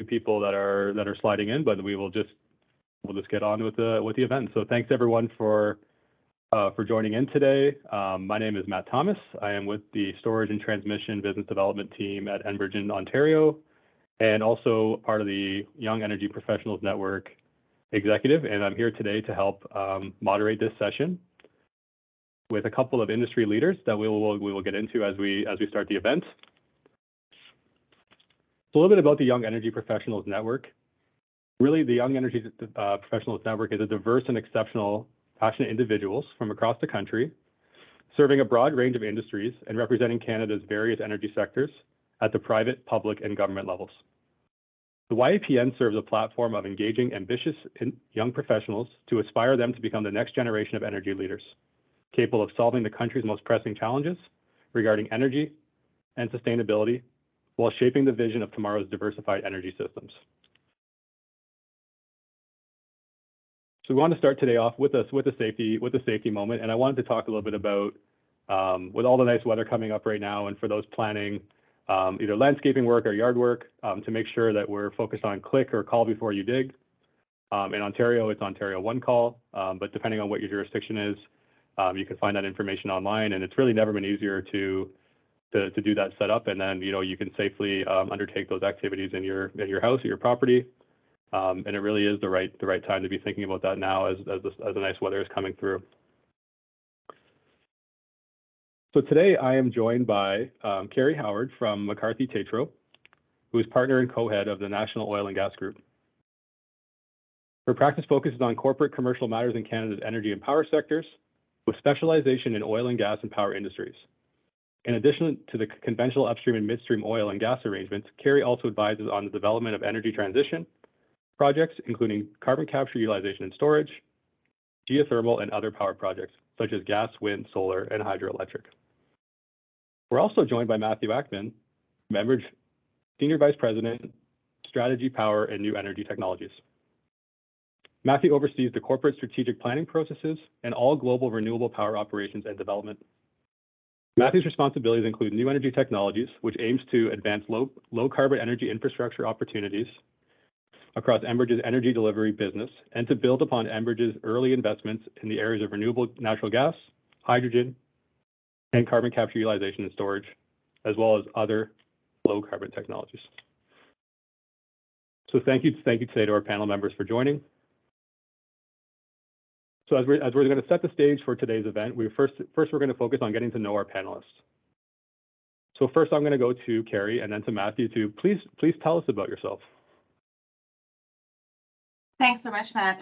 people that are sliding in, but we'll just get on with the event. So thanks everyone for joining in today. My name is Matt Thomas. I am with the Storage and Transmission Business Development team at Enbridge in Ontario, and also part of the Young Energy Professionals Network executive. And I'm here today to help moderate this session with a couple of industry leaders that we will get into as we start the event. So a little bit about the Young Energy Professionals Network. Really, the Young Energy Professionals Network is a diverse and exceptional, passionate individuals from across the country, serving a broad range of industries and representing Canada's various energy sectors at the private, public, and government levels. The YAPN serves a platform of engaging ambitious young professionals to aspire them to become the next generation of energy leaders, capable of solving the country's most pressing challenges regarding energy and sustainability, while shaping the vision of tomorrow's diversified energy systems. So we want to start today off with a safety moment, and I wanted to talk a little bit about with all the nice weather coming up right now, and for those planning either landscaping work or yard work, to make sure that we're focused on click or call before you dig. In Ontario, it's Ontario One Call, but depending on what your jurisdiction is, you can find that information online, and it's really never been easier to do that setup, and then you can safely undertake those activities in your house or your property, and it really is the right time to be thinking about that now as the nice weather is coming through. So today I am joined by Carrie Howard from McCarthy Tétrault, who is partner and co-head of the National Oil and Gas Group. Her practice focuses on corporate commercial matters in Canada's energy and power sectors, with specialization in oil and gas and power industries. In addition to the conventional upstream and midstream oil and gas arrangements, Carrie also advises on the development of energy transition projects, including carbon capture, utilization and storage, geothermal, and other power projects, such as gas, wind, solar, and hydroelectric. We're also joined by Matthew Ackman, Enbridge Senior Vice President, Strategy, Power, and New Energy Technologies. Matthew oversees the corporate strategic planning processes and all global renewable power operations and development. Matthew's responsibilities include new energy technologies, which aims to advance low carbon energy infrastructure opportunities across Enbridge's energy delivery business, and to build upon Enbridge's early investments in the areas of renewable natural gas, hydrogen, and carbon capture, utilization and storage, as well as other low carbon technologies. So thank you today to our panel members for joining. So as we're going to set the stage for today's event, first we're going to focus on getting to know our panelists. So first I'm going to go to Carrie and then to Matthew to please tell us about yourself. Thanks so much, Matt.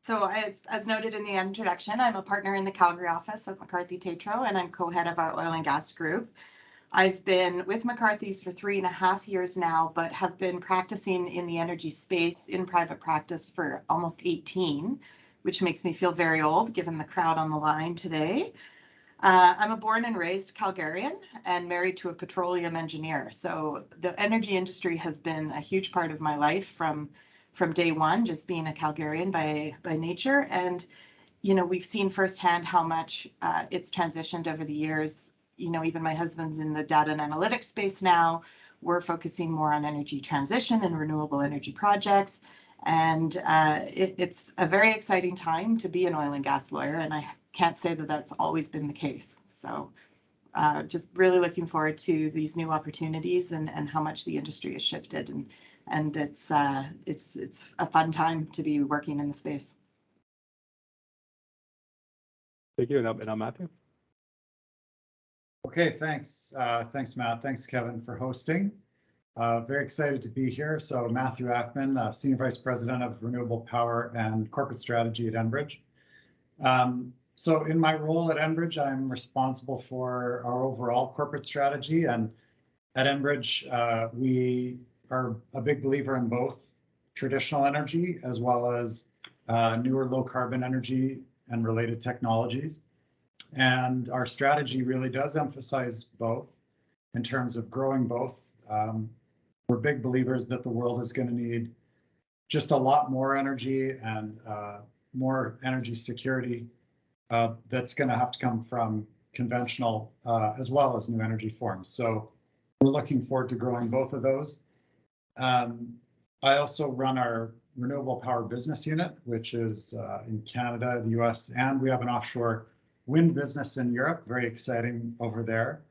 So as noted in the introduction, I'm a partner in the Calgary office of McCarthy Tétrault, and I'm co-head of our oil and gas group. I've been with McCarthy's for 3.5 years now, but have been practicing in the energy space in private practice for almost 18, which makes me feel very old given the crowd on the line today. I'm a born and raised Calgarian and married to a petroleum engineer. So the energy industry has been a huge part of my life from day one, just being a Calgarian by nature. And, we've seen firsthand how much it's transitioned over the years. Even my husband's in the data and analytics space now. We're focusing more on energy transition and renewable energy projects. And it's a very exciting time to be an oil and gas lawyer. And I can't say that that's always been the case. So just really looking forward to these new opportunities and how much the industry has shifted. And it's a fun time to be working in the space. Thank you. And now Matthew. Okay, thanks. Thanks, Matt. Thanks, Kevin, for hosting. Very excited to be here. So Matthew Ackman, Senior Vice President of Renewable Power and Corporate Strategy at Enbridge. So in my role at Enbridge, I'm responsible for our overall corporate strategy. And at Enbridge, we are a big believer in both traditional energy as well as newer low carbon energy and related technologies. And our strategy really does emphasize both in terms of growing both. We're big believers that the world is going to need just a lot more energy and more energy security that's going to have to come from conventional as well as new energy forms. So we're looking forward to growing both of those. I also run our renewable power business unit, which is in Canada, the US, and we have an offshore wind business in Europe. Very exciting over there.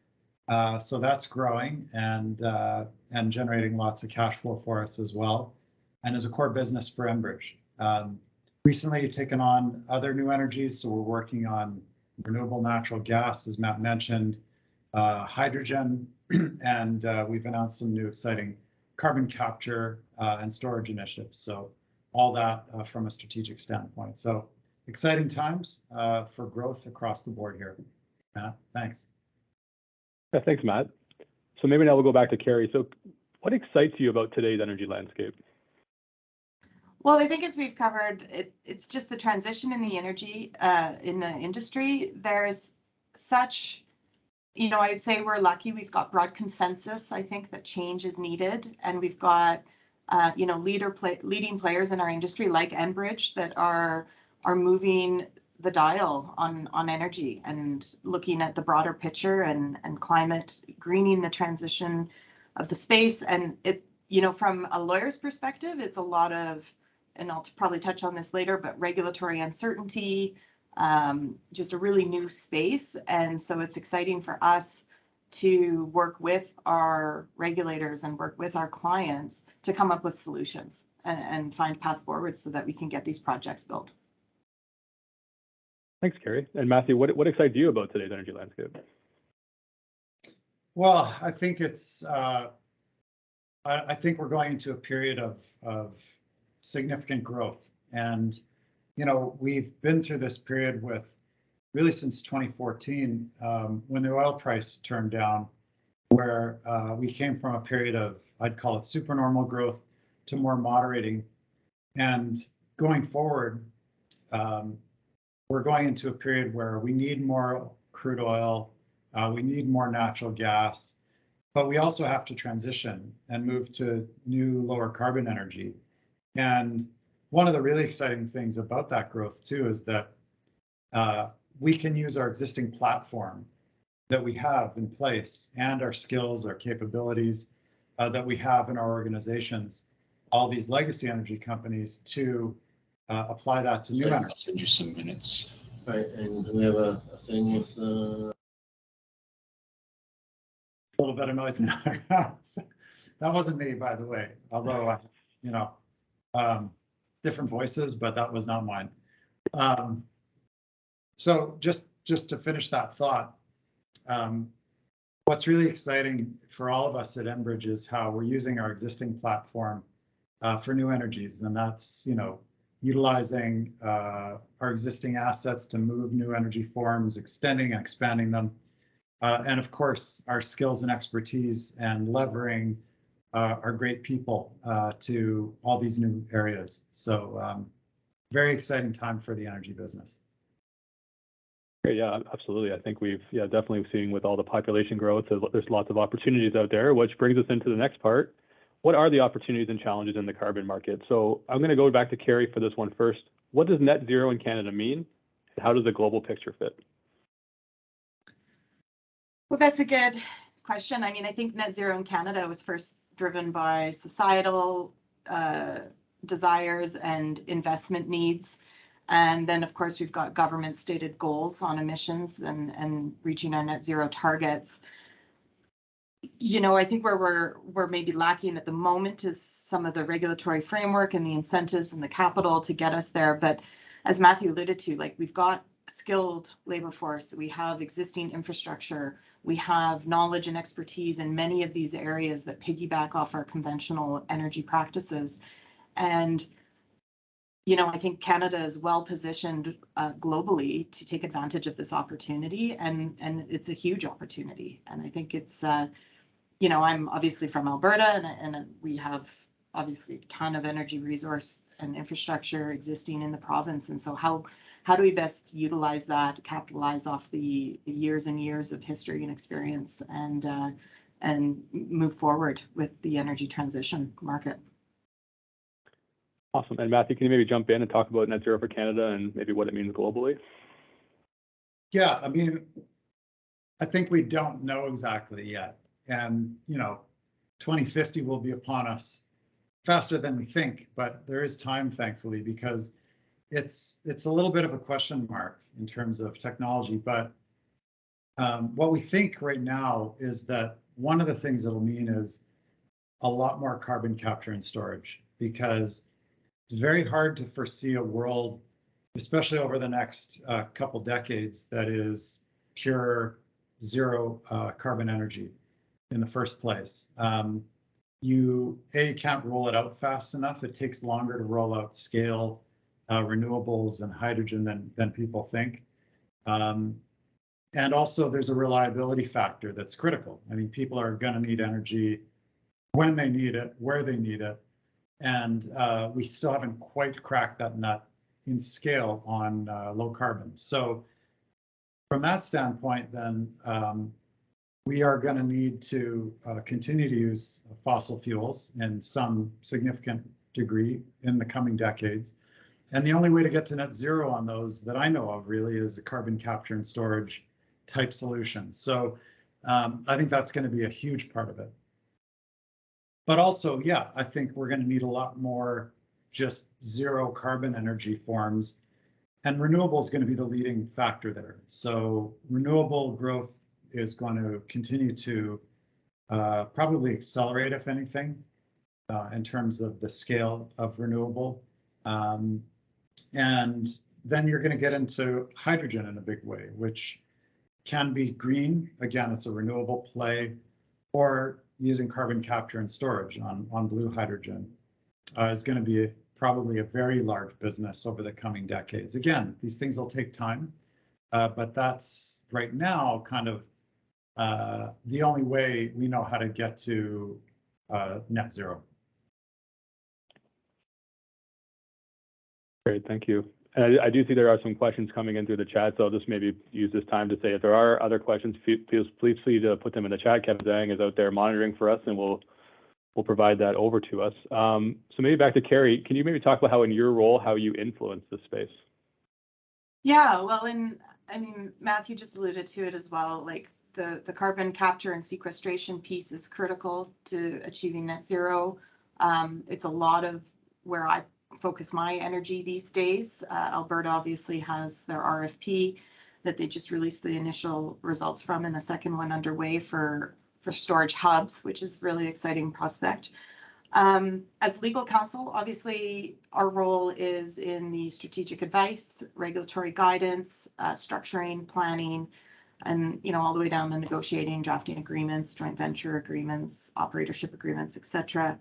So that's growing and generating lots of cash flow for us as well, and is a core business for Enbridge. Recently taken on other new energies, so we're working on renewable natural gas, as Matt mentioned, hydrogen, and we've announced some new exciting carbon capture and storage initiatives. So all that from a strategic standpoint. So exciting times for growth across the board here. Matt, thanks. Yeah, thanks, Matt. So maybe now we'll go back to Carrie. So what excites you about today's energy landscape? Well, I think as we've covered, it's just the transition in the energy in the industry. There's such, I'd say we're lucky. We've got broad consensus. I think that change is needed, and we've got, leading players in our industry like Enbridge that are moving the dial on energy and looking at the broader picture and climate, greening the transition of the space. And it, from a lawyer's perspective, it's a lot of, and I'll probably touch on this later, but regulatory uncertainty, just a really new space. And so it's exciting for us to work with our regulators and work with our clients to come up with solutions and find path forward so that we can get these projects built. Thanks, Carrie. And Matthew, what excites you about today's energy landscape? Well, I think it's, I think we're going into a period of significant growth. And, we've been through this period with really since 2014, when the oil price turned down, where we came from a period of, I'd call it supernormal growth to more moderating. And going forward, we're going into a period where we need more crude oil, we need more natural gas, but we also have to transition and move to new lower carbon energy. And one of the really exciting things about that growth too is that we can use our existing platform that we have in place and our skills, our capabilities that we have in our organizations, all these legacy energy companies, to apply that to new energy. I'll send you some minutes. Right, and we have a thing with a little bit of noise in there. That wasn't me, by the way, although different voices, but that was not mine. So just to finish that thought, what's really exciting for all of us at Enbridge is how we're using our existing platform for new energies, and that's utilizing our existing assets to move new energy forms, extending and expanding them, and of course our skills and expertise and levering our great people to all these new areas. So very exciting time for the energy business. Yeah, absolutely. I think we've definitely seen with all the population growth, there's lots of opportunities out there, which brings us into the next part. What are the opportunities and challenges in the carbon market? So I'm going to go back to Carrie for this one first. What does net zero in Canada mean? How does the global picture fit? Well, that's a good question. I mean, I think net zero in Canada was first driven by societal desires and investment needs. And then, of course, we've got government stated goals on emissions and reaching our net zero targets. I think where we're maybe lacking at the moment is some of the regulatory framework and the incentives and the capital to get us there. But as Matthew alluded to, we've got skilled labor force, we have existing infrastructure, we have knowledge and expertise in many of these areas that piggyback off our conventional energy practices. And I think Canada is well positioned globally to take advantage of this opportunity, and it's a huge opportunity. And I think it's, I'm obviously from Alberta, and we have obviously a ton of energy resource and infrastructure existing in the province. And so how do we best utilize that, capitalize off the years and years of history and experience, and move forward with the energy transition market? Awesome. And Matthew, can you maybe jump in and talk about net zero for Canada and maybe what it means globally? Yeah, I mean, I think we don't know exactly yet. And, 2050 will be upon us faster than we think, but there is time, thankfully, because it's a little bit of a question mark in terms of technology. But what we think right now is that one of the things it'll mean is a lot more carbon capture and storage, because it's very hard to foresee a world, especially over the next couple decades, that is pure zero carbon energy in the first place. You can't roll it out fast enough. It takes longer to roll out scale renewables and hydrogen than people think. And also there's a reliability factor that's critical. I mean, people are going to need energy when they need it, where they need it. And we still haven't quite cracked that nut in scale on low carbon. So from that standpoint, then we are going to need to continue to use fossil fuels in some significant degree in the coming decades. And the only way to get to net zero on those that I know of really is a carbon capture and storage type solution. So I think that's going to be a huge part of it. But also, yeah, I think we're going to need a lot more just zero carbon energy forms, and renewable is going to be the leading factor there. So renewable growth is going to continue to probably accelerate, if anything, in terms of the scale of renewable. And then you're going to get into hydrogen in a big way, which can be green. Again, it's a renewable play, or using carbon capture and storage on blue hydrogen is going to be probably a very large business over the coming decades. Again, these things will take time, but that's right now kind of the only way we know how to get to net zero. Great, thank you. And I do see there are some questions coming in through the chat, so I'll just maybe use this time to say if there are other questions, please free to put them in the chat. Kevin Zhang is out there monitoring for us, and we'll provide that over to us. So maybe back to Carrie, can you maybe talk about how in your role, how you influence this space? Yeah, well, I mean, Matthew just alluded to it as well, like the carbon capture and sequestration piece is critical to achieving net zero. It's a lot of where I focus my energy these days. Alberta obviously has their RFP that they just released the initial results from, and a second one underway for storage hubs, which is really exciting prospect. As legal counsel, obviously our role is in the strategic advice, regulatory guidance, structuring, planning, and all the way down to negotiating, drafting agreements, joint venture agreements, operatorship agreements, etc.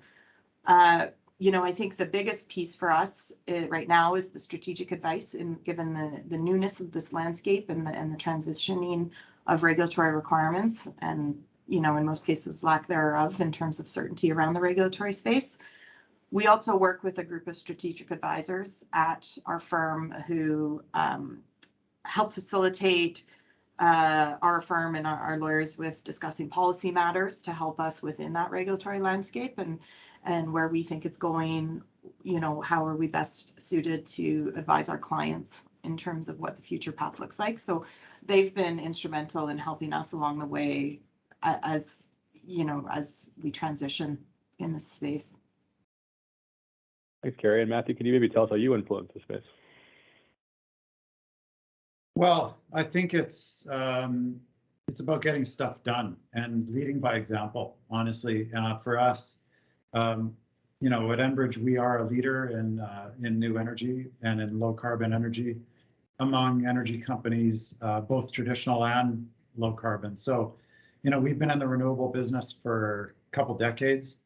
I think the biggest piece for us right now is the strategic advice, given the newness of this landscape and the transitioning of regulatory requirements, and in most cases lack thereof in terms of certainty around the regulatory space. We also work with a group of strategic advisors at our firm who help facilitate our firm and our lawyers with discussing policy matters to help us within that regulatory landscape and where we think it's going, how are we best suited to advise our clients in terms of what the future path looks like. So they've been instrumental in helping us along the way as we transition in this space. Thanks, Carrie. And Matthew, can you maybe tell us how you influence the space? Well, I think it's about getting stuff done and leading by example, honestly. For us, at Enbridge, we are a leader in new energy and in low carbon energy among energy companies, both traditional and low carbon. So, we've been in the renewable business for a couple decades,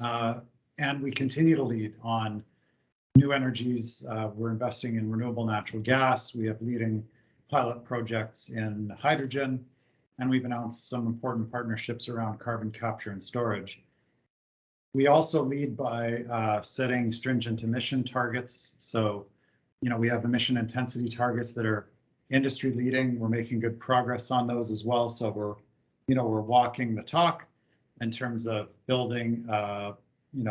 and we continue to lead on new energies. We're investing in renewable natural gas. We have leading pilot projects in hydrogen, and we've announced some important partnerships around carbon capture and storage. We also lead by setting stringent emission targets. So, we have emission intensity targets that are industry leading. We're making good progress on those as well. So we're walking the talk in terms of building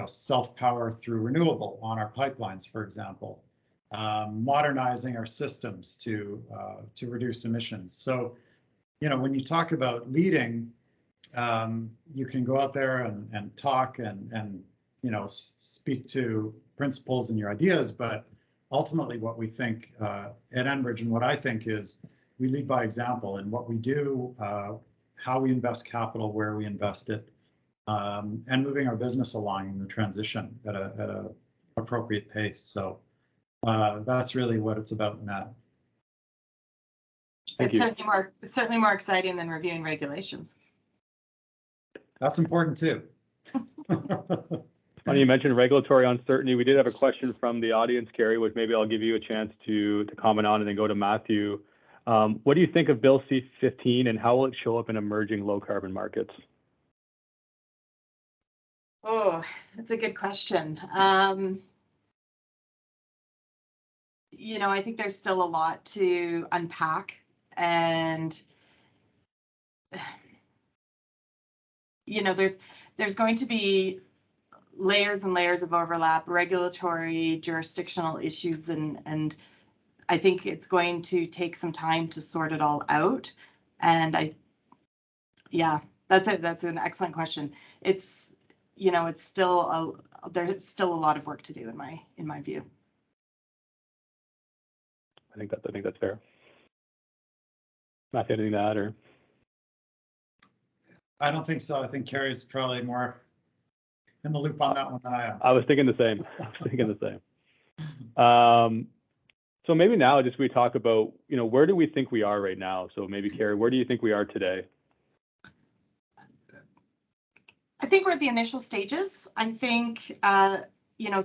self-power through renewable on our pipelines, for example, modernizing our systems to reduce emissions. So, when you talk about leading, you can go out there and talk and speak to principles and your ideas, but ultimately what we think at Enbridge and what I think is we lead by example in what we do, how we invest capital, where we invest it, and moving our business along in the transition at a appropriate pace. So that's really what it's about, Matt. It's certainly more exciting than reviewing regulations. That's important too. Funny you mentioned regulatory uncertainty. We did have a question from the audience, Carrie, which maybe I'll give you a chance to comment on and then go to Matthew. What do you think of Bill C-15 and how will it show up in emerging low carbon markets? Oh, that's a good question. I think there's still a lot to unpack, and there's going to be layers and layers of overlap, regulatory, jurisdictional issues, and I think it's going to take some time to sort it all out. And that's it. That's an excellent question. It's there's still a lot of work to do in my view. I think that's fair. Matthew, anything to add, or? I don't think so. I think Carrie's probably more in the loop on that one than I am. I was thinking the same. So maybe now just we talk about, where do we think we are right now? So maybe Carrie, where do you think we are today? I think we're at the initial stages. I think,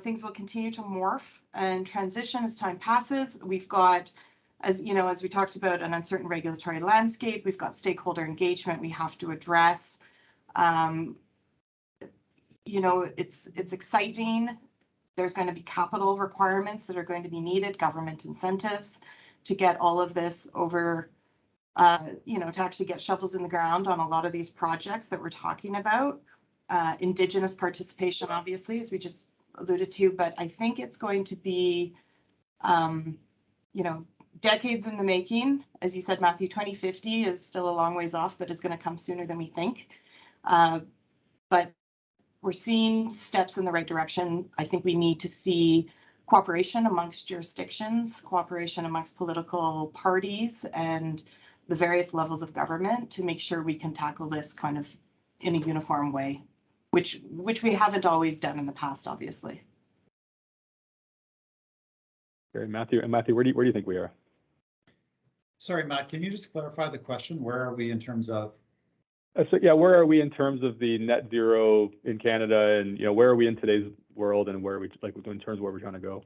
things will continue to morph and transition as time passes. We've got, as we talked about, an uncertain regulatory landscape. We've got stakeholder engagement we have to address. It's exciting. There's going to be capital requirements that are going to be needed, government incentives to get all of this over, to actually get shovels in the ground on a lot of these projects that we're talking about. Indigenous participation, obviously, as we just alluded to, but I think it's going to be, decades in the making. As you said, Matthew, 2050 is still a long ways off, but is going to come sooner than we think. But we're seeing steps in the right direction. I think we need to see cooperation amongst jurisdictions, cooperation amongst political parties and the various levels of government to make sure we can tackle this kind of in a uniform way, which we haven't always done in the past, obviously. Great, Matthew. And Matthew, where do you think we are? Sorry, Matt, can you just clarify the question? Where are we in terms of? Where are we in terms of the net zero in Canada, and where are we in today's world, and where are we in terms of where we're trying to go?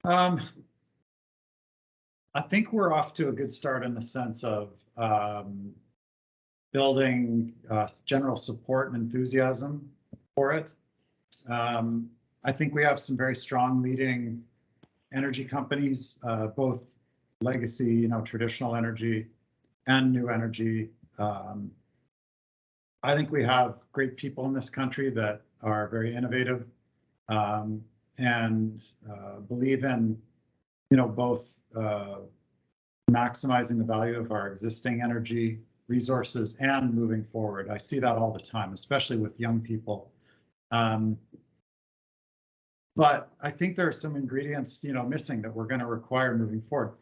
I think we're off to a good start in the sense of building general support and enthusiasm for it. I think we have some very strong leading energy companies, both legacy, traditional energy and new energy. I think we have great people in this country that are very innovative and believe in, both maximizing the value of our existing energy resources and moving forward. I see that all the time, especially with young people. But I think there are some ingredients, missing that we're going to require moving forward.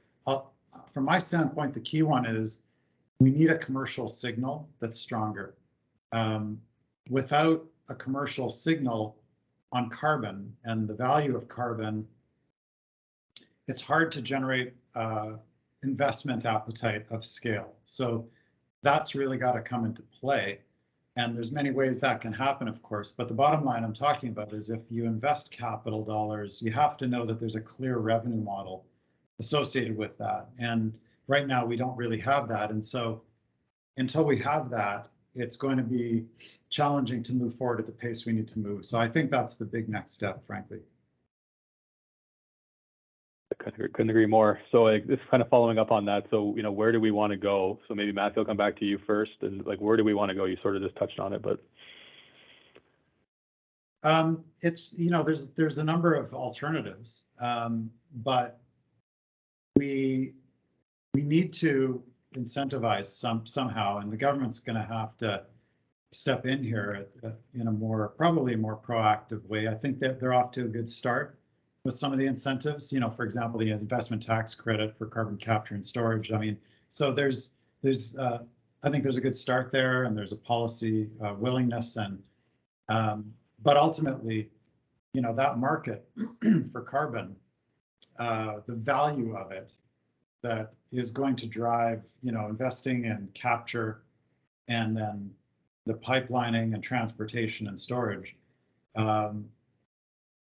From my standpoint, the key one is we need a commercial signal that's stronger. Without a commercial signal on carbon and the value of carbon, it's hard to generate investment appetite of scale. So that's really got to come into play. And there's many ways that can happen, of course, but the bottom line I'm talking about is if you invest capital dollars, you have to know that there's a clear revenue model associated with that. And right now we don't really have that. And so until we have that, it's going to be challenging to move forward at the pace we need to move. So I think that's the big next step, frankly. I couldn't agree more. So this kind of following up on that. So, where do we want to go? So maybe Matthew, I'll come back to you first. And where do we want to go? You sort of just touched on it, but. It's, there's a number of alternatives, but we need to incentivize somehow, and the government's going to have to step in here in a probably a more proactive way. I think that they're off to a good start with some of the incentives, for example, the investment tax credit for carbon capture and storage. I mean, so I think there's a good start there, and there's a policy willingness, and but ultimately, that market for carbon, the value of it that is going to drive, investing in capture and then the pipelining and transportation and storage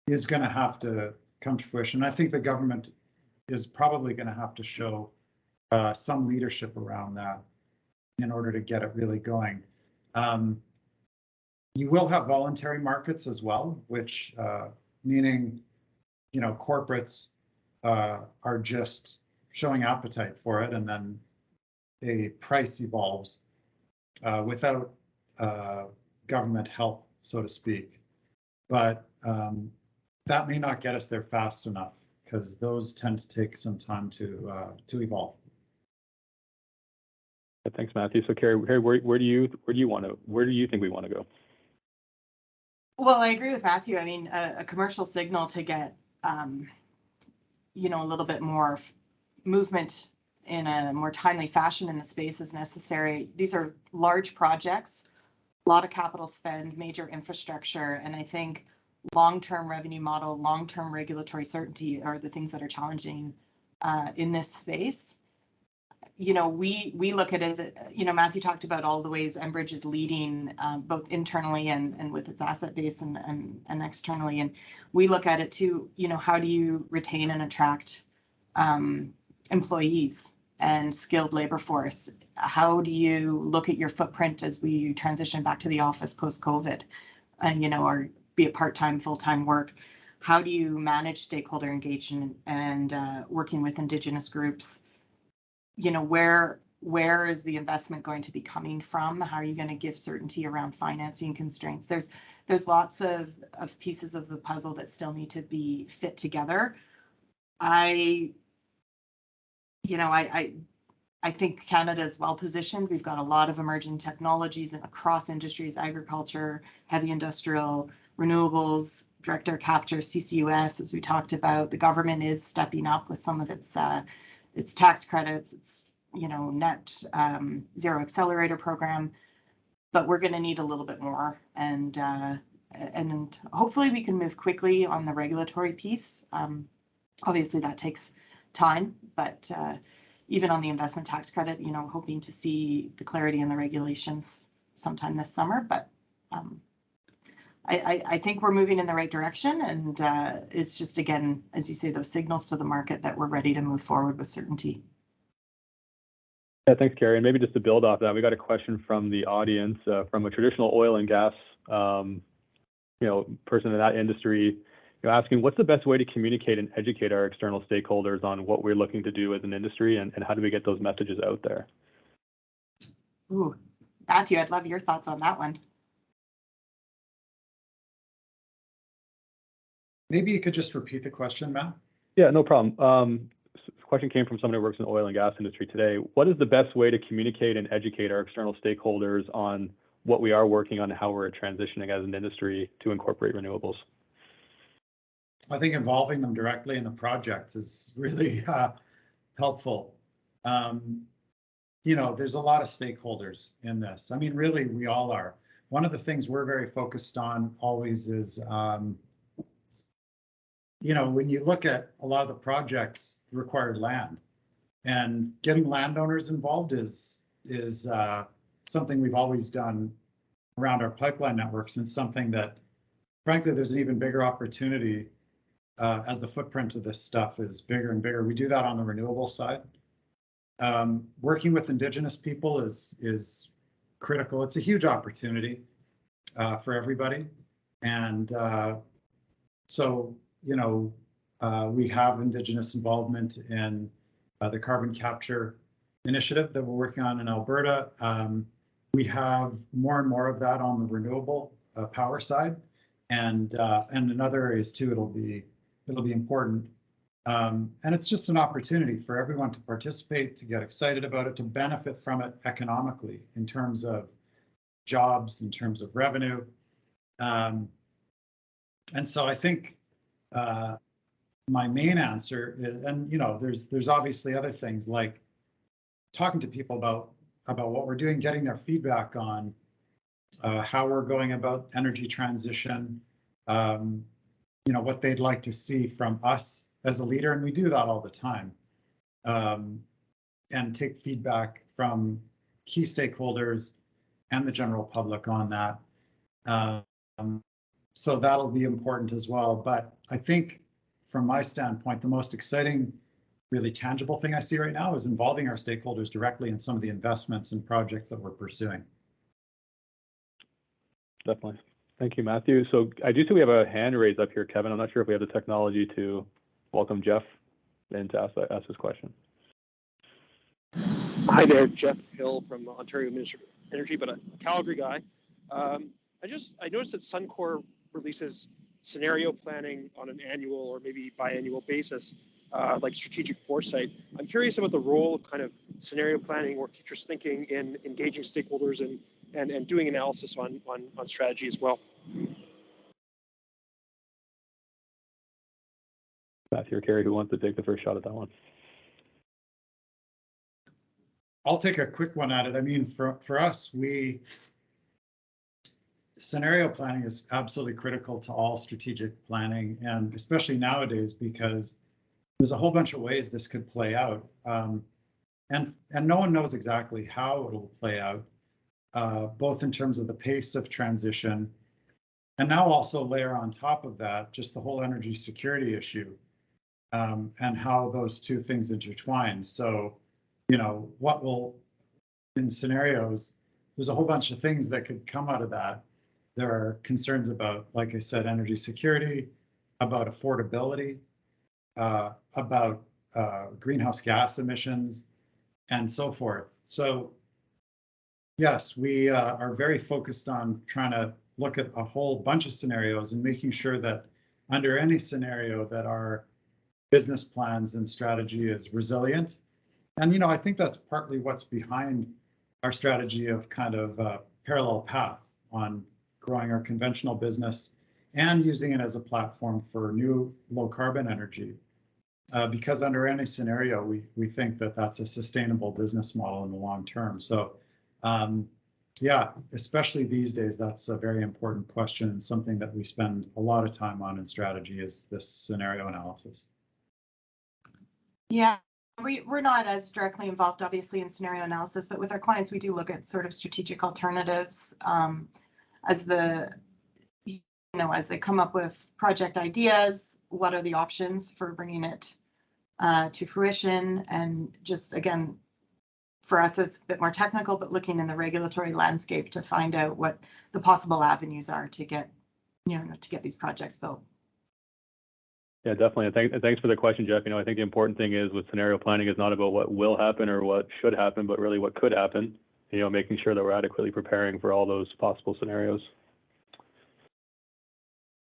is going to have to come to fruition. I think the government is probably going to have to show some leadership around that in order to get it really going. You will have voluntary markets as well, which meaning, corporates are just showing appetite for it, and then a price evolves without government help, so to speak. But that may not get us there fast enough, because those tend to take some time to evolve. Thanks, Matthew. So Carrie, where do you think we want to go? Well, I agree with Matthew. I mean, a commercial signal to get, a little bit more movement in a more timely fashion in the space is necessary. These are large projects, a lot of capital spend, major infrastructure, and I think long-term revenue model, long-term regulatory certainty are the things that are challenging in this space. We look at it as, Matthew talked about all the ways Enbridge is leading both internally and with its asset base and externally. And we look at it too, how do you retain and attract employees and skilled labor force? How do you look at your footprint as we transition back to the office post-COVID and, or be it part-time, full-time work? How do you manage stakeholder engagement and working with Indigenous groups? Where is the investment going to be coming from? How are you going to give certainty around financing constraints? There's lots of pieces of the puzzle that still need to be fit together. I think Canada is well positioned. We've got a lot of emerging technologies across industries, agriculture, heavy industrial, renewables, direct air capture, CCUS, as we talked about. The government is stepping up with some of its tax credits, its net zero accelerator program, but we're going to need a little bit more, and hopefully we can move quickly on the regulatory piece. Obviously that takes time, but even on the investment tax credit, hoping to see the clarity in the regulations sometime this summer. But I think we're moving in the right direction, and it's just, again, as you say, those signals to the market that we're ready to move forward with certainty. Yeah, thanks, Carrie. And maybe just to build off that, we got a question from the audience from a traditional oil and gas, person in that industry, asking what's the best way to communicate and educate our external stakeholders on what we're looking to do as an industry, and how do we get those messages out there? Ooh, Matthew, I'd love your thoughts on that one. Maybe you could just repeat the question, Matt. Yeah, no problem. This question came from someone who works in the oil and gas industry today. What is the best way to communicate and educate our external stakeholders on what we are working on and how we're transitioning as an industry to incorporate renewables? I think involving them directly in the projects is really helpful. There's a lot of stakeholders in this. I mean, really, we all are. One of the things we're very focused on always is, when you look at a lot of the projects required land, and getting landowners involved is something we've always done around our pipeline networks, and something that, frankly, there's an even bigger opportunity as the footprint of this stuff is bigger and bigger. We do that on the renewable side. Working with Indigenous people is critical. It's a huge opportunity for everybody. And so, we have Indigenous involvement in the carbon capture initiative that we're working on in Alberta. We have more and more of that on the renewable power side, and in other areas too. It'll be important, and it's just an opportunity for everyone to participate, to get excited about it, to benefit from it economically in terms of jobs, in terms of revenue. And so I think my main answer is, and there's obviously other things like talking to people about what we're doing, getting their feedback on how we're going about energy transition, what they'd like to see from us as a leader, and we do that all the time, and take feedback from key stakeholders and the general public on that. So that'll be important as well. But I think from my standpoint, the most exciting, really tangible thing I see right now is involving our stakeholders directly in some of the investments and projects that we're pursuing. Definitely. Thank you, Matthew. So I do see we have a hand raised up here, Kevin. I'm not sure if we have the technology to welcome Jeff in to ask this question. Hi there, Jeff Hill from Ontario Ministry of Energy, but a Calgary guy. I noticed that Suncor releases scenario planning on an annual or maybe biannual basis, like strategic foresight. I'm curious about the role of kind of scenario planning or futures thinking in engaging stakeholders and doing analysis on strategy as well. Matthew or Kerry, who wants to take the first shot at that one? I'll take a quick one at it. I mean, for us, scenario planning is absolutely critical to all strategic planning, and especially nowadays, because there's a whole bunch of ways this could play out. And no one knows exactly how it'll play out, both in terms of the pace of transition, and now also layer on top of that, just the whole energy security issue, and how those two things intertwine. So, what will, in scenarios, there's a whole bunch of things that could come out of that. There are concerns about, like I said, energy security, about affordability, about greenhouse gas emissions, and so forth. So yes, we are very focused on trying to look at a whole bunch of scenarios and making sure that under any scenario that our business plans and strategy is resilient. And, I think that's partly what's behind our strategy of kind of parallel path on growing our conventional business and using it as a platform for new low carbon energy. Because under any scenario, we think that that's a sustainable business model in the long term. So yeah, especially these days, that's a very important question and something that we spend a lot of time on in strategy is this scenario analysis. Yeah, we're not as directly involved, obviously, in scenario analysis, but with our clients, we do look at sort of strategic alternatives as they come up with project ideas. What are the options for bringing it to fruition? And just again, for us, it's a bit more technical, but looking in the regulatory landscape to find out what the possible avenues are to get these projects built. Yeah, definitely. Thanks for the question, Jeff. I think the important thing is with scenario planning is not about what will happen or what should happen, but really what could happen. Making sure that we're adequately preparing for all those possible scenarios.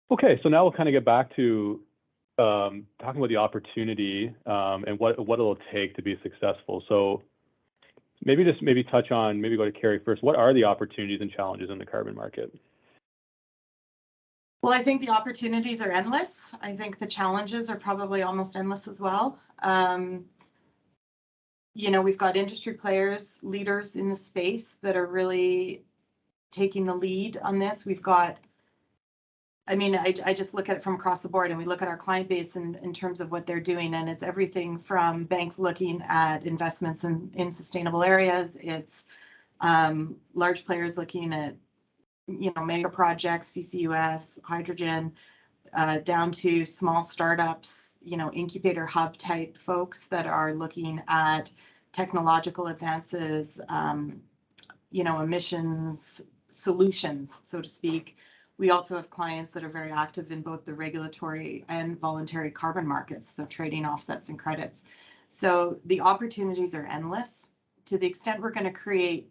Okay, so now we'll kind of get back to talking about the opportunity and what it'll take to be successful. So maybe touch on, maybe go to Kerry first. What are the opportunities and challenges in the carbon market? Well, I think the opportunities are endless. I think the challenges are probably almost endless as well. We've got industry players, leaders in the space that are really taking the lead on this. We've got, I just look at it from across the board, and we look at our client base in terms of what they're doing, and it's everything from banks looking at investments in sustainable areas. It's large players looking at mega projects, CCUS, hydrogen, down to small startups, incubator hub type folks that are looking at technological advances, emissions solutions, so to speak. We also have clients that are very active in both the regulatory and voluntary carbon markets, so trading offsets and credits. So the opportunities are endless. To the extent we're going to create,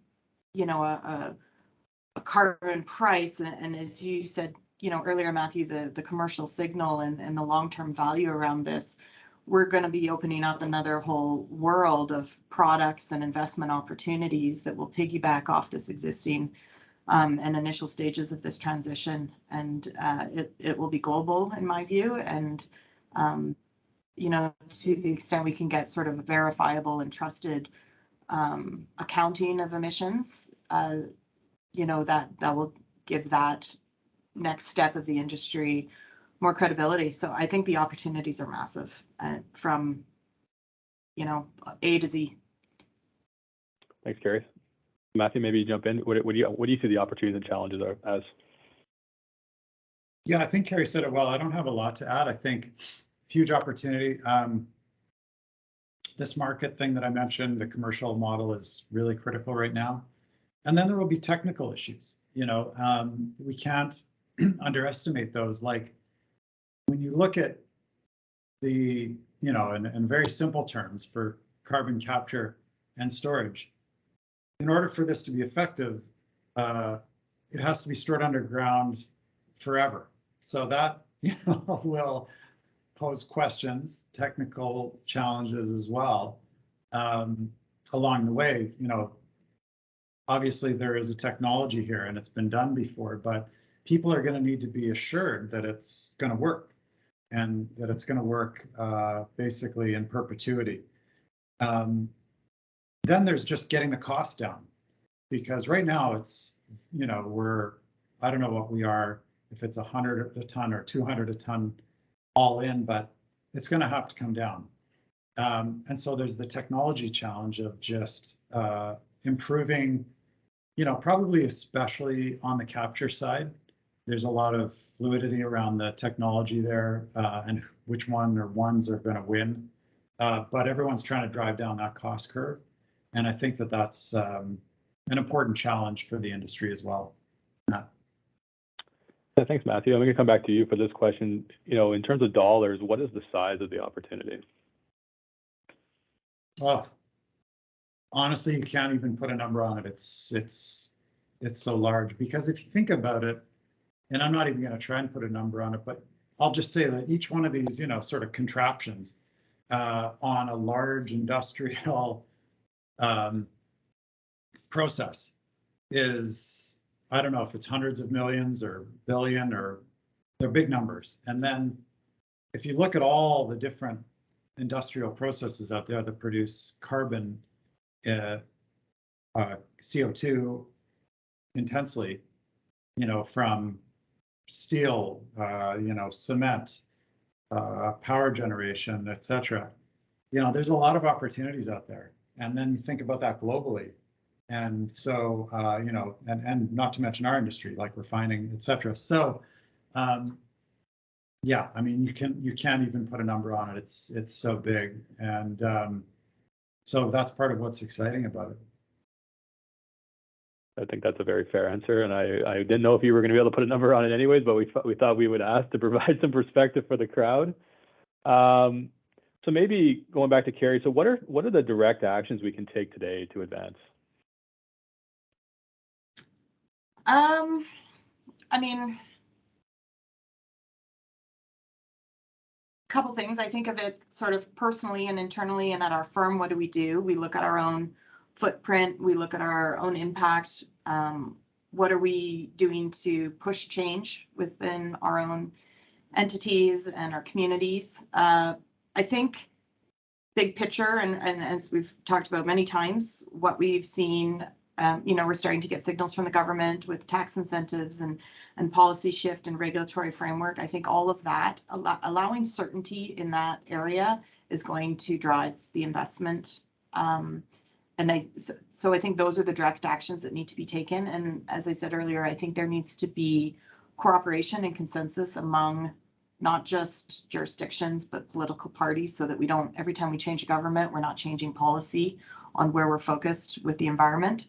a carbon price, and as you said, earlier, Matthew, the commercial signal and the long-term value around this, we're going to be opening up another whole world of products and investment opportunities that will piggyback off this existing and initial stages of this transition. And it will be global in my view. And, you know, to the extent we can get sort of verifiable and trusted accounting of emissions, you know, that will give that next step of the industry more credibility. So I think the opportunities are massive from, you know, A to Z. Thanks, Carrie. Matthew, maybe you jump in. What do you see the opportunities and challenges are as? Yeah, I think Carrie said it well. I don't have a lot to add. I think huge opportunity. This market thing that I mentioned, the commercial model is really critical right now. And then there will be technical issues. You know, we can't underestimate those. Like when you look at the, you know, in very simple terms for carbon capture and storage, in order for this to be effective, it has to be stored underground forever. So that, you know, will pose questions, technical challenges as well along the way. You know, obviously there is a technology here and it's been done before, but people are going to need to be assured that it's going to work and that it's going to work basically in perpetuity. Then there's just getting the cost down, because right now it's, you know, I don't know what we are, if it's 100 a ton or 200 a ton all in, but it's going to have to come down. And so there's the technology challenge of just improving, you know, probably especially on the capture side. There's a lot of fluidity around the technology there and which one or ones are going to win. But everyone's trying to drive down that cost curve. And I think that that's an important challenge for the industry as well. Matt. Yeah, thanks, Matthew. I'm going to come back to you for this question. You know, in terms of dollars, what is the size of the opportunity? Oh, honestly, you can't even put a number on it. It's so large, because if you think about it, and I'm not even going to try and put a number on it, but I'll just say that each one of these, you know, sort of contraptions on a large industrial process is, I don't know if it's hundreds of millions or billion, or they're big numbers. And then if you look at all the different industrial processes out there that produce carbon, CO2 intensely, you know, from steel, you know, cement, power generation, etc. You know, there's a lot of opportunities out there. And then you think about that globally. And so, you know, and not to mention our industry, like refining, etc. So, yeah, I mean, you can't even put a number on it. It's so big. And so that's part of what's exciting about it. I think that's a very fair answer, and I didn't know if you were going to be able to put a number on it anyways, but we thought we would ask to provide some perspective for the crowd. So maybe going back to Carrie, so what are the direct actions we can take today to advance? I mean, a couple things. I think of it sort of personally and internally, and at our firm, what do? We look at our own footprint, we look at our own impact. What are we doing to push change within our own entities and our communities? I think big picture, and as we've talked about many times, what we've seen, you know, we're starting to get signals from the government with tax incentives and policy shift and regulatory framework. I think all of that, allowing certainty in that area is going to drive the investment. So I think those are the direct actions that need to be taken. And as I said earlier, I think there needs to be cooperation and consensus among not just jurisdictions, but political parties, so that we don't, every time we change a government, we're not changing policy on where we're focused with the environment,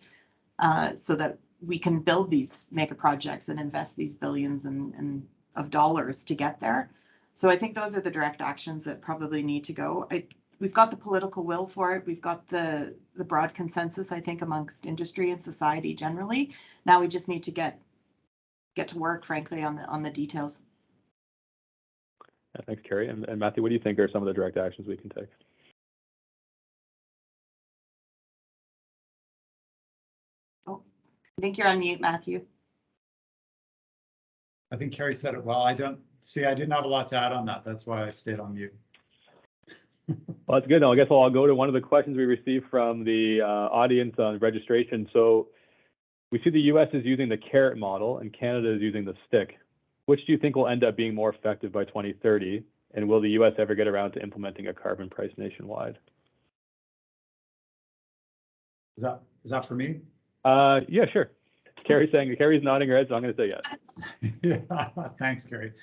so that we can build these mega projects and invest these billions of dollars to get there. So I think those are the direct actions that probably need to go. We've got the political will for it. We've got the broad consensus, I think, amongst industry and society generally. Now we just need to get to work, frankly, on the details. Yeah, thanks, Carrie. And Matthew, what do you think are some of the direct actions we can take? Oh, I think you're on mute, Matthew. I think Carrie said it well. I didn't have a lot to add on that. That's why I stayed on mute. Well, that's good. Now, I guess I'll go to one of the questions we received from the audience on registration. So we see the US is using the carrot model and Canada is using the stick. Which do you think will end up being more effective by 2030? And will the US ever get around to implementing a carbon price nationwide? Is that for me? Yeah, sure. Carrie's nodding her head, so I'm going to say yes. Yeah, thanks, Carrie.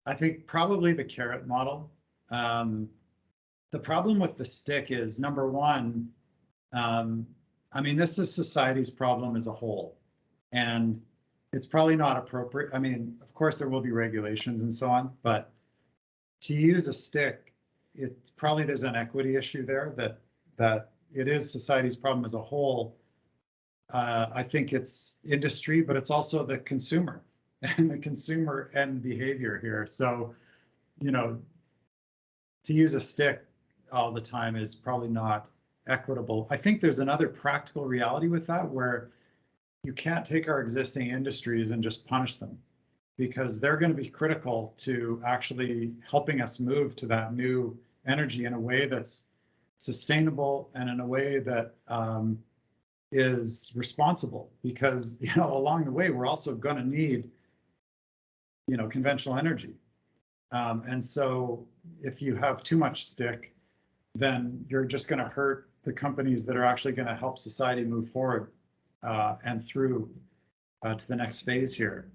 I think probably the carrot model. The problem with the stick is, number one, I mean, this is society's problem as a whole, and it's probably not appropriate. I mean, of course, there will be regulations and so on, but to use a stick, it's probably there's an equity issue there that it is society's problem as a whole. I think it's industry, but it's also the consumer and the consumer end behavior here. So, you know, to use a stick all the time is probably not equitable. I think there's another practical reality with that where you can't take our existing industries and just punish them, because they're going to be critical to actually helping us move to that new energy in a way that's sustainable and in a way that is responsible, because, you know, along the way, we're also going to need, you know, conventional energy. And so if you have too much stick, then you're just going to hurt the companies that are actually going to help society move forward and through to the next phase here.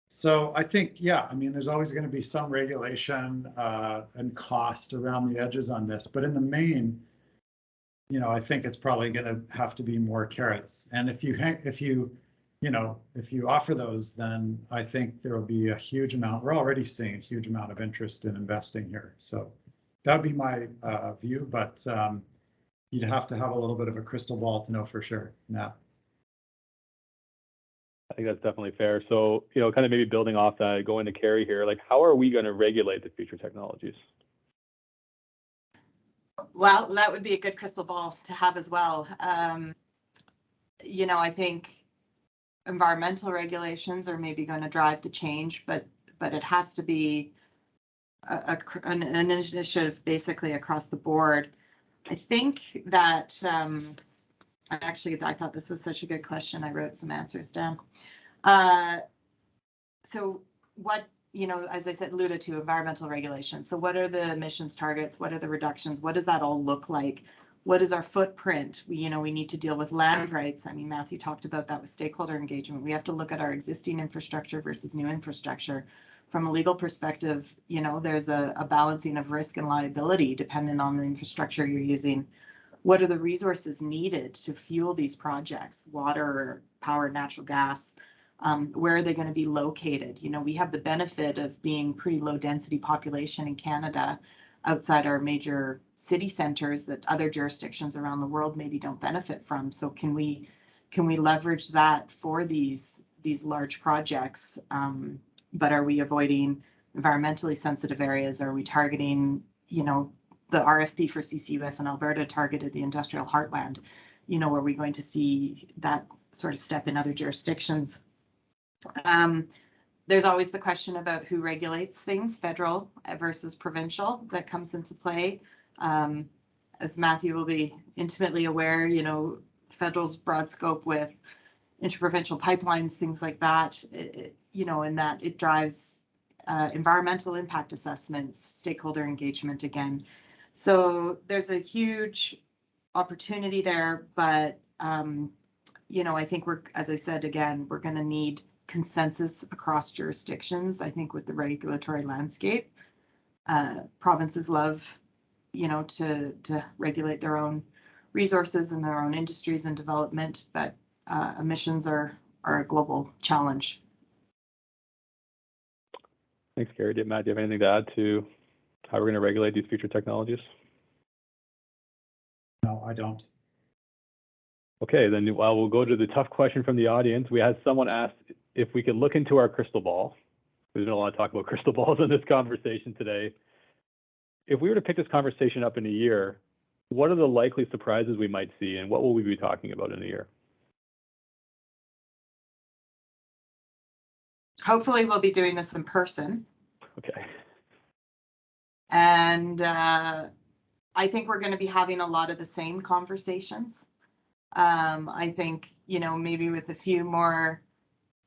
So I think, yeah, I mean, there's always going to be some regulation and cost around the edges on this, but in the main, you know, I think it's probably going to have to be more carrots. And if you offer those, then I think there will be a huge amount. We're already seeing a huge amount of interest in investing here. So that would be my view, but you'd have to have a little bit of a crystal ball to know for sure. Yeah. I think that's definitely fair. So, you know, kind of maybe building off that, going to Carrie here, like, how are we going to regulate the future technologies? Well, that would be a good crystal ball to have as well. You know, I think environmental regulations are maybe going to drive the change, but it has to be an initiative basically across the board. I think that I thought this was such a good question. I wrote some answers down. So what, you know, as I said, alluded to environmental regulation. So what are the emissions targets? What are the reductions? What does that all look like? What is our footprint? We need to deal with land rights. I mean, Matthew talked about that with stakeholder engagement. We have to look at our existing infrastructure versus new infrastructure. From a legal perspective, you know, there's a balancing of risk and liability depending on the infrastructure you're using. What are the resources needed to fuel these projects? Water, power, natural gas. Where are they going to be located? You know, we have the benefit of being pretty low density population in Canada outside our major city centers that other jurisdictions around the world maybe don't benefit from. So can we leverage that for these large projects? But are we avoiding environmentally sensitive areas? Are we targeting, you know, the RFP for CCUS in Alberta targeted the industrial heartland? You know, are we going to see that sort of step in other jurisdictions? There's always the question about who regulates things, federal versus provincial, that comes into play. As Matthew will be intimately aware, you know, federal's broad scope with interprovincial pipelines, things like that, you know, in that it drives environmental impact assessments, stakeholder engagement again. So there's a huge opportunity there, but, you know, I think as I said, again, we're going to need consensus across jurisdictions. I think with the regulatory landscape, provinces love, you know, to regulate their own resources and their own industries and development, but emissions are a global challenge. Thanks, Carrie. Matt, do you have anything to add to how we're going to regulate these future technologies? No, I don't. Okay, then we'll go to the tough question from the audience. We had someone ask if we could look into our crystal ball. There's been a lot of talk about crystal balls in this conversation today. If we were to pick this conversation up in a year, what are the likely surprises we might see, and what will we be talking about in a year? Hopefully we'll be doing this in person. Okay. And I think we're going to be having a lot of the same conversations. I think, maybe with a few more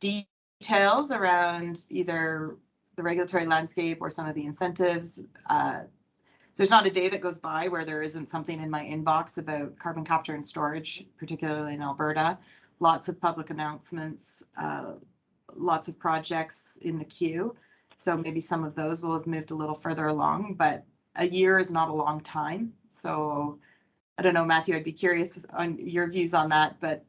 details around either the regulatory landscape or some of the incentives. There's not a day that goes by where there isn't something in my inbox about carbon capture and storage, particularly in Alberta. Lots of public announcements, lots of projects in the queue. So maybe some of those will have moved a little further along, but a year is not a long time. So I don't know, Matthew, I'd be curious on your views on that, but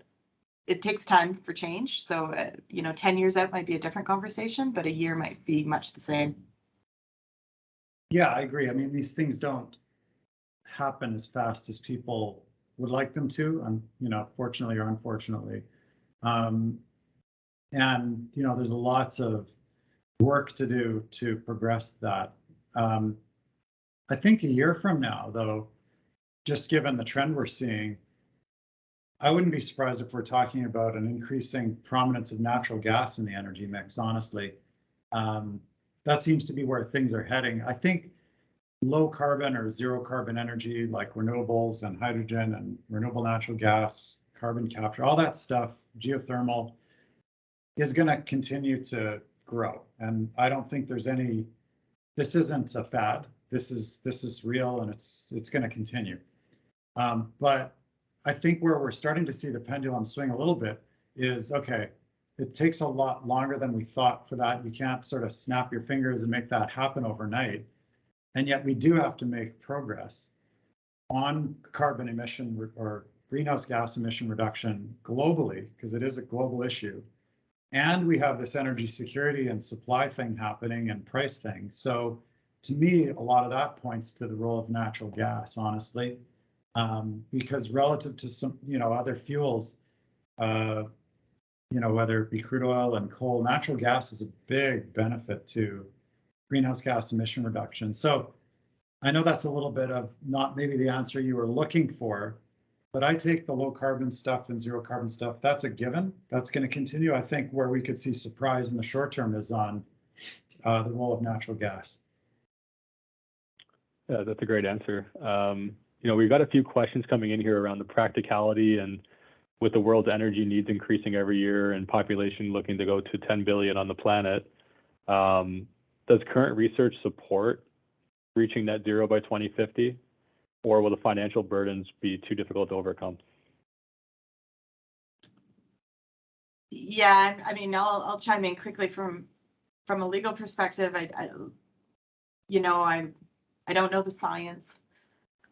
it takes time for change. So, 10 years out might be a different conversation, but a year might be much the same. Yeah, I agree. I mean, these things don't happen as fast as people would like them to, fortunately or unfortunately. And, there's lots of work to do to progress that. I think a year from now, though, just given the trend we're seeing, I wouldn't be surprised if we're talking about an increasing prominence of natural gas in the energy mix, honestly. That seems to be where things are heading. I think low carbon or zero carbon energy like renewables and hydrogen and renewable natural gas, carbon capture, all that stuff, geothermal, is going to continue to grow. And I don't think there's this isn't a fad. This is real, and it's going to continue. But I think where we're starting to see the pendulum swing a little bit is, okay, it takes a lot longer than we thought for that. You can't sort of snap your fingers and make that happen overnight. And yet we do have to make progress on carbon emission or greenhouse gas emission reduction globally, because it is a global issue. And we have this energy security and supply thing happening and price thing. So to me, a lot of that points to the role of natural gas, honestly, because relative to some, other fuels, whether it be crude oil and coal, natural gas is a big benefit to greenhouse gas emission reduction. So I know that's a little bit of not maybe the answer you were looking for, but I take the low carbon stuff and zero carbon stuff. That's a given. That's going to continue. I think where we could see surprise in the short term is on the role of natural gas. Yeah, that's a great answer. We've got a few questions coming in here around the practicality, and with the world's energy needs increasing every year and population looking to go to 10 billion on the planet, does current research support reaching net zero by 2050, or will the financial burdens be too difficult to overcome? Yeah, I mean, I'll chime in quickly from a legal perspective. I don't know the science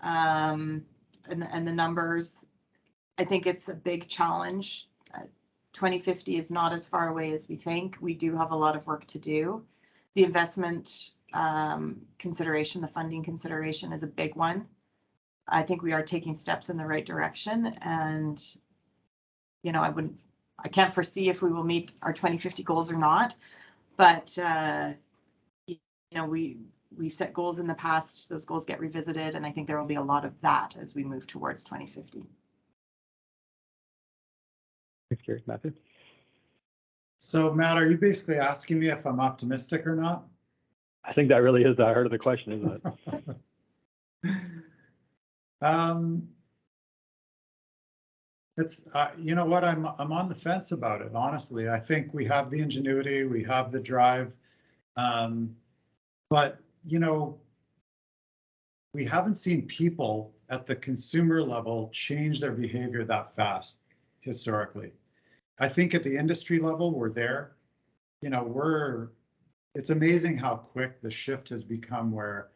and the numbers. I think it's a big challenge. 2050 is not as far away as we think. We do have a lot of work to do. The investment consideration, the funding consideration is a big one. I think we are taking steps in the right direction, and I can't foresee if we will meet our 2050 goals or not, but we've set goals in the past. Those goals get revisited, and I think there will be a lot of that as we move towards 2050. Thanks, Gary. Matthew? So Matt, are you basically asking me if I'm optimistic or not? I think that really is the heart of the question, isn't it? It's you know what, I'm on the fence about it, honestly. I think we have the ingenuity, we have the drive, but we haven't seen people at the consumer level change their behavior that fast historically. I think at the industry level, we're there. It's amazing how quick the shift has become, where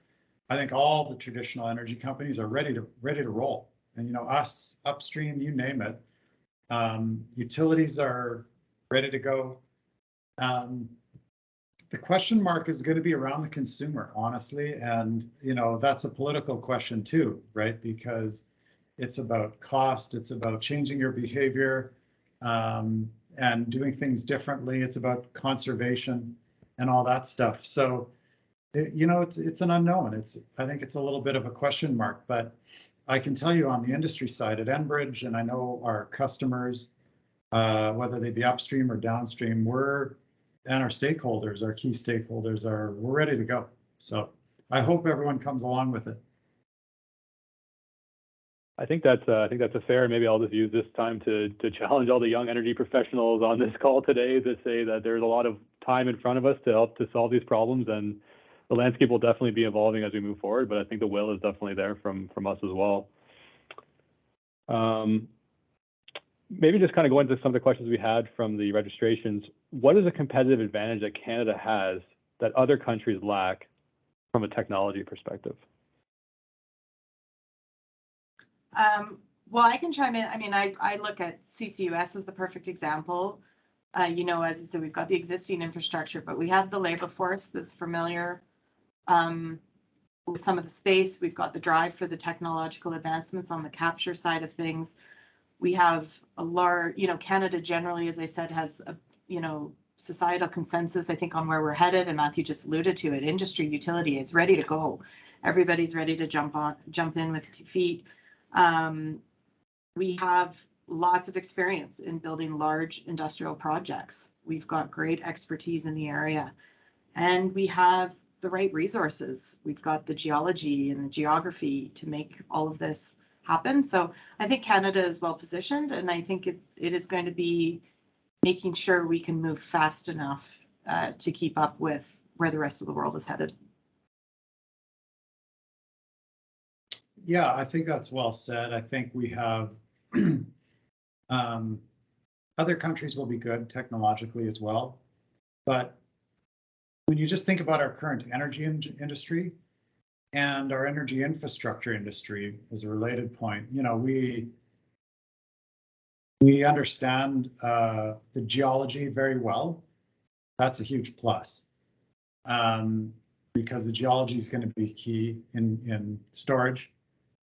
I think all the traditional energy companies are ready to roll. And us upstream, you name it, utilities are ready to go. The question mark is going to be around the consumer, honestly, and that's a political question too, right? Because it's about cost, it's about changing your behavior and doing things differently. It's about conservation and all that stuff. So it's an unknown. I think it's a little bit of a question mark, but I can tell you on the industry side at Enbridge, and I know our customers, whether they be upstream or downstream, and our stakeholders, our key stakeholders we're ready to go. So I hope everyone comes along with it. I think that's a fair. Maybe I'll just use this time to challenge all the young energy professionals on this call today to say that there's a lot of time in front of us to help to solve these problems, and the landscape will definitely be evolving as we move forward. But I think the will is definitely there from us as well. Maybe just kind of go into some of the questions we had from the registrations. What is a competitive advantage that Canada has that other countries lack from a technology perspective? Well, I can chime in. I mean, I look at CCUS as the perfect example. You know, as I said, we've got the existing infrastructure, but we have the labor force that's familiar with some of the space. We've got the drive for the technological advancements on the capture side of things. We have a large, you know, Canada generally, as I said, has a, you know, societal consensus, I think, on where we're headed, and Matthew just alluded to it. Industry, utility, it's ready to go. Everybody's ready to jump in with 2 feet. We have lots of experience in building large industrial projects. We've got great expertise in the area, and we have the right resources. We've got the geology and the geography to make all of this happen. So I think Canada is well positioned, and I think it is going to be making sure we can move fast enough to keep up with where the rest of the world is headed. Yeah, I think that's well said. I think we have other countries will be good technologically as well. But when you just think about our current energy industry and our energy infrastructure industry as a related point, you know, we understand the geology very well. That's a huge plus because the geology is going to be key in storage.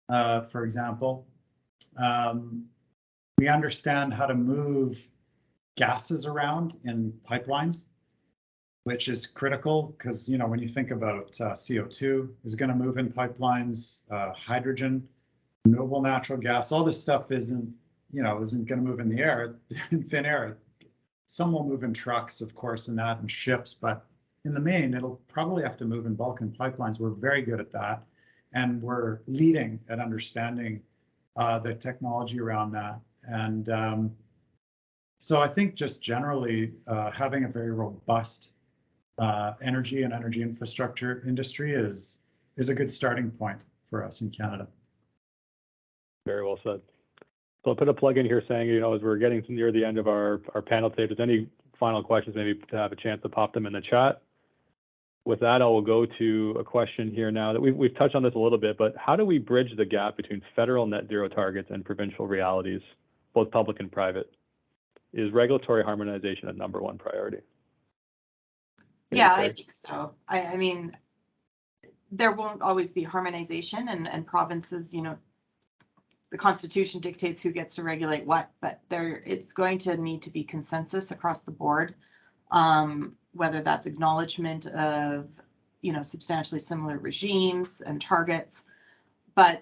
For example, we understand how to move gases around in pipelines, which is critical because, you know, when you think about CO2 is going to move in pipelines, hydrogen, renewable natural gas, all this stuff isn't going to move in the air, in thin air. Some will move in trucks, of course, and ships, but in the main, it'll probably have to move in bulk and pipelines. We're very good at that. And we're leading at understanding the technology around that. And so I think just generally having a very robust energy and energy infrastructure industry is a good starting point for us in Canada. Very well said. So I'll put a plug in here saying, you know, as we're getting near the end of our panel today, if there's any final questions, maybe to have a chance to pop them in the chat. With that, I will go to a question here now that we've touched on this a little bit, but how do we bridge the gap between federal net zero targets and provincial realities, both public and private? Is regulatory harmonization a #1 priority? Yeah, I think so. I mean, there won't always be harmonization, and provinces, you know, the Constitution dictates who gets to regulate what, but it's going to need to be consensus across the board. Whether that's acknowledgement of, you know, substantially similar regimes and targets, but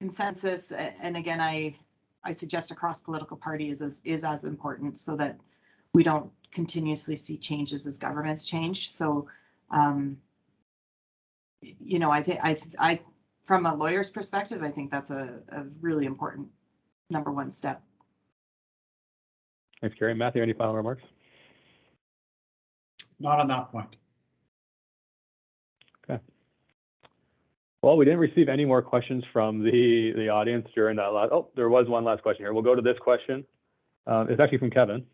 consensus, and again, I suggest across political parties is as important so that we don't continuously see changes as governments change. So, you know, I from a lawyer's perspective, I think that's a really important #1 step. Thanks, Kerry. Matthew, any final remarks? Not on that point. Okay. Well, we didn't receive any more questions from the audience during that last. Oh, there was one last question here. We'll go to this question. It's actually from Kevin.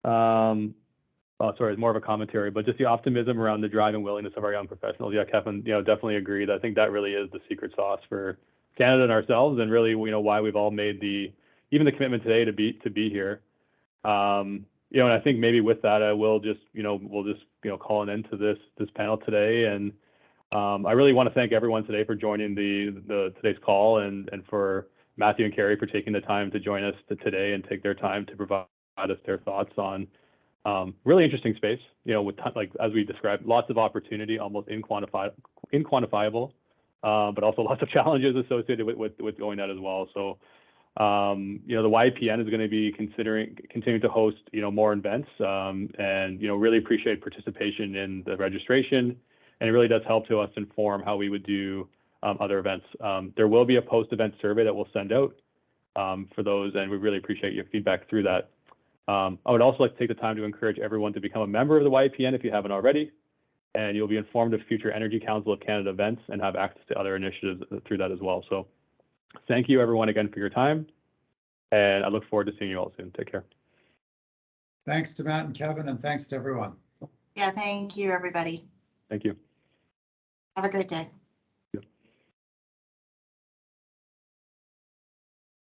Oh, sorry, it's more of a commentary, but just the optimism around the drive and willingness of our young professionals. Yeah, Kevin, you know, definitely agreed. I think that really is the secret sauce for Canada and ourselves, and really, you know, why we've all made even the commitment today to be here. You know, and I think maybe with that, we'll just call an end to this panel today. And I really want to thank everyone today for joining today's call, and for Matthew and Kerry for taking the time to join us today and take their time to provide us their thoughts on really interesting space. You know, with like as we described, lots of opportunity, almost inquantifiable, but also lots of challenges associated with going that as well. So, you know, the YPN is going to be continuing to host, you know, more events, and, you know, really appreciate participation in the registration. And it really does help to us inform how we would do other events. There will be a post-event survey that we'll send out for those, and we really appreciate your feedback through that. I would also like to take the time to encourage everyone to become a member of the YPN if you haven't already, and you'll be informed of future Energy Council of Canada events and have access to other initiatives through that as well. So thank you everyone again for your time, and I look forward to seeing you all soon. Take care. Thanks to Matt and Kevin, and thanks to everyone. Yeah, thank you, everybody. Thank you. Have a great day.